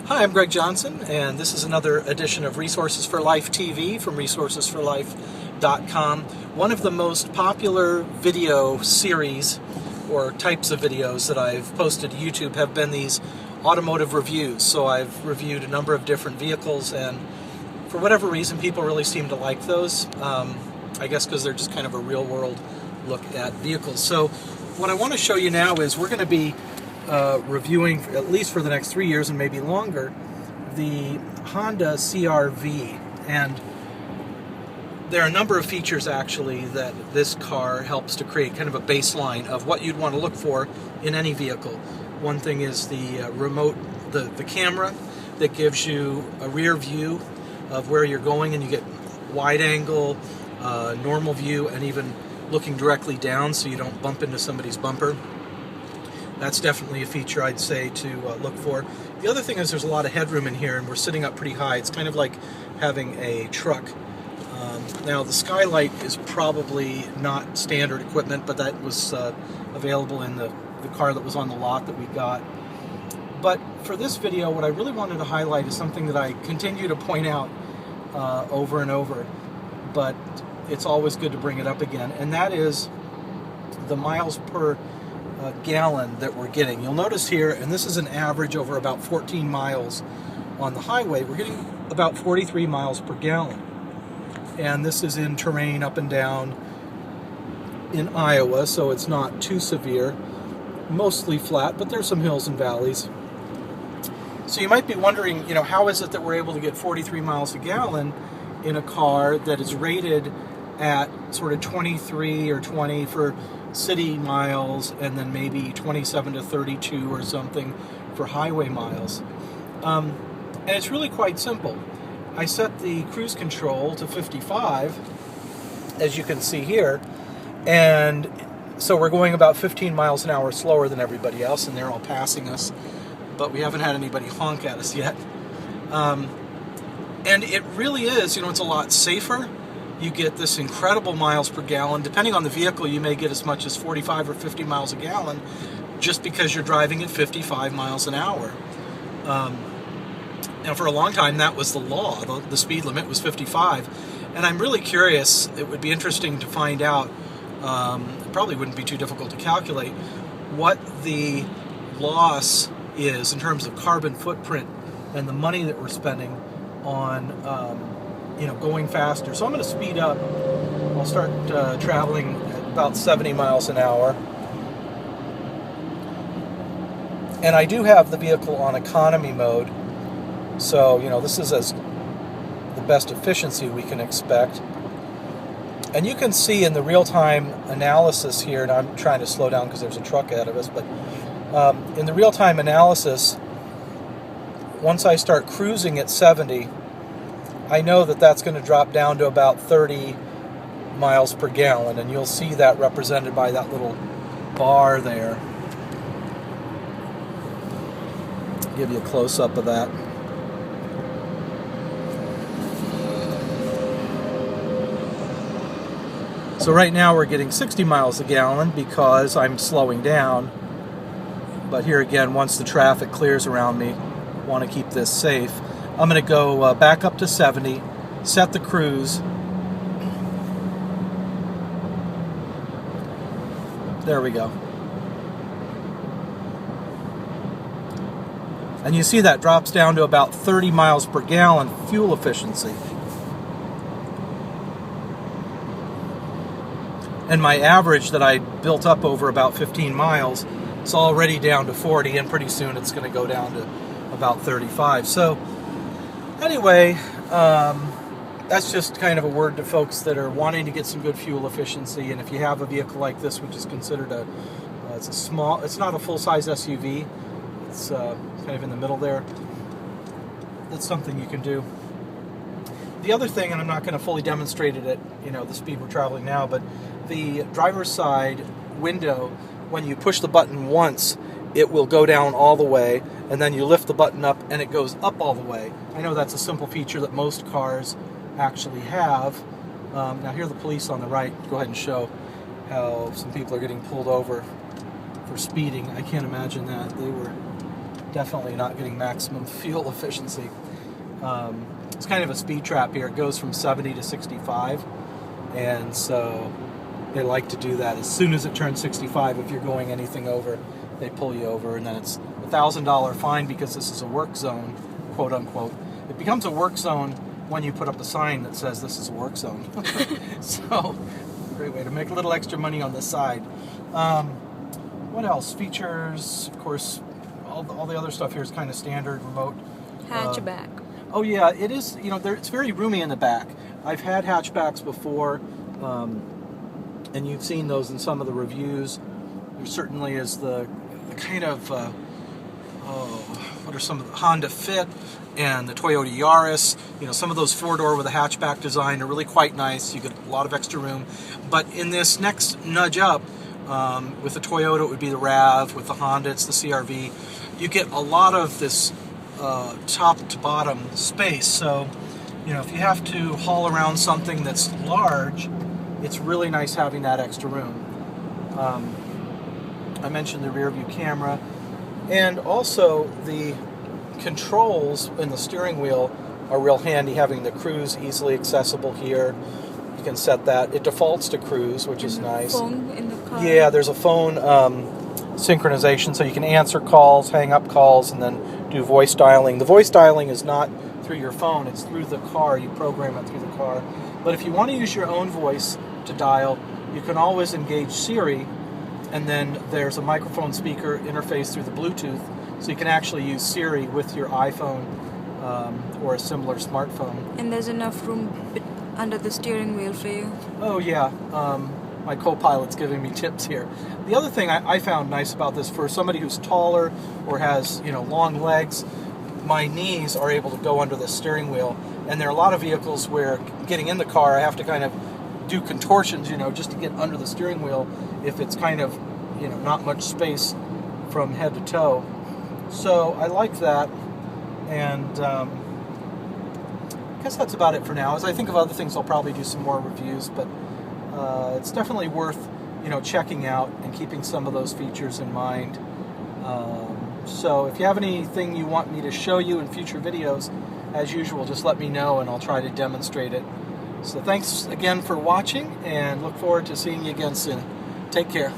Hi, I'm Greg Johnson, and this is another edition of Resources for Life TV from resourcesforlife.com. One of the most popular video series or types of videos that I've posted to YouTube have been these automotive reviews. So I've reviewed a number of different vehicles, and for whatever reason, people really seem to like those. I guess because they're just kind of a real-world look at vehicles. So what I want to show you now is we're going to be reviewing, at least for the next 3 years and maybe longer, the Honda CR-V. And there are a number of features actually that this car helps to create kind of a baseline of what you'd want to look for in any vehicle. One thing is the the camera that gives you a rear view of where you're going, and you get wide angle, normal view, and even looking directly down so you don't bump into somebody's bumper. That's definitely a feature I'd say to look for. The other thing is there's a lot of headroom in here, and we're sitting up pretty high. It's kind of like having a truck. Now the skylight is probably not standard equipment, but that was available in the car that was on the lot that we got. But for this video, what I really wanted to highlight is something that I continue to point out over and over, but it's always good to bring it up again, and that is the miles per gallon that we're getting. You'll notice here, and this is an average over about 14 miles on the highway, we're getting about 43 miles per gallon. And this is in terrain up and down in Iowa, so it's not too severe. Mostly flat, but there's some hills and valleys. So you might be wondering, how is it that we're able to get 43 miles a gallon in a car that is rated at sort of 23 or 20 for city miles, and then maybe 27 to 32 or something for highway miles. And it's really quite simple. I set the cruise control to 55, as you can see here, and so we're going about 15 miles an hour slower than everybody else, and they're all passing us, but we haven't had anybody honk at us yet. And it really is, it's a lot safer. You get this incredible miles per gallon. Depending on the vehicle, you may get as much as 45 or 50 miles a gallon just because you're driving at 55 miles an hour. Now, for a long time, that was the law. The speed limit was 55. And I'm really curious, it would be interesting to find out, it probably wouldn't be too difficult to calculate, what the loss is in terms of carbon footprint and the money that we're spending on going faster. So I'm going to speed up. I'll start traveling at about 70 miles an hour. And I do have the vehicle on economy mode. So, this is the best efficiency we can expect. And you can see in the real-time analysis here, and I'm trying to slow down because there's a truck ahead of us, but in the real-time analysis, once I start cruising at 70, I know that that's going to drop down to about 30 miles per gallon, and you'll see that represented by that little bar there. Give you a close-up of that. So right now we're getting 60 miles a gallon because I'm slowing down. But here again, once the traffic clears around me, I want to keep this safe. I'm going to go back up to 70, set the cruise. There we go. And you see that drops down to about 30 miles per gallon fuel efficiency. And my average that I built up over about 15 miles is already down to 40, and pretty soon it's going to go down to about 35. So anyway, that's just kind of a word to folks that are wanting to get some good fuel efficiency. And if you have a vehicle like this, which is considered it's not a full-size SUV, it's kind of in the middle there, that's something you can do. The other thing, and I'm not going to fully demonstrate it at the speed we're traveling now, but the driver's side window, when you push the button once, it will go down all the way, and then you lift the button up and it goes up all the way. I know that's a simple feature that most cars actually have. Now here are the police on the right. Go ahead and show how some people are getting pulled over for speeding. I can't imagine that. They were definitely not getting maximum fuel efficiency. It's kind of a speed trap here. It goes from 70 to 65, and so they like to do that. As soon as it turns 65, if you're going anything over, they pull you over, and then it's a $1,000 fine because this is a work zone, quote unquote. It becomes a work zone when you put up a sign that says this is a work zone. So, great way to make a little extra money on the side. What else? Features, of course, all the other stuff here is kind of standard, remote. Hatchback. Oh yeah, it is. You know, it's very roomy in the back. I've had hatchbacks before, and you've seen those in some of the reviews. There certainly is the kind of what are some of the Honda Fit and the Toyota Yaris. You know, some of those four-door with a hatchback design are really quite nice. You get a lot of extra room. But in this next nudge up, with the Toyota, it would be the RAV. With the Honda, it's the CR-V. You get a lot of this top to bottom space. So, you know, if you have to haul around something that's large, it's really nice having that extra room. I mentioned the rear view camera, and also the controls in the steering wheel are real handy, having the cruise easily accessible here. You can set that. It defaults to cruise, which is nice. Phone in the car. Yeah, there's a phone synchronization, so you can answer calls, hang up calls, and then do voice dialing. The voice dialing is not through your phone, it's through the car. You program it through the car. But if you want to use your own voice to dial, you can always engage Siri, and then there's a microphone speaker interface through the Bluetooth, so you can actually use Siri with your iPhone or a similar smartphone. And there's enough room under the steering wheel for you. Oh yeah, my co-pilot's giving me tips here. The other thing I found nice about this, for somebody who's taller or has, you know, long legs, my knees are able to go under the steering wheel. And there are a lot of vehicles where getting in the car, I have to kind of do contortions, you know, just to get under the steering wheel if it's kind of, you know, not much space from head to toe. So I like that, and I guess that's about it for now. As I think of other things, I'll probably do some more reviews, but it's definitely worth, you know, checking out and keeping some of those features in mind. So if you have anything you want me to show you in future videos, as usual, just let me know and I'll try to demonstrate it. So thanks again for watching, and look forward to seeing you again soon. Take care.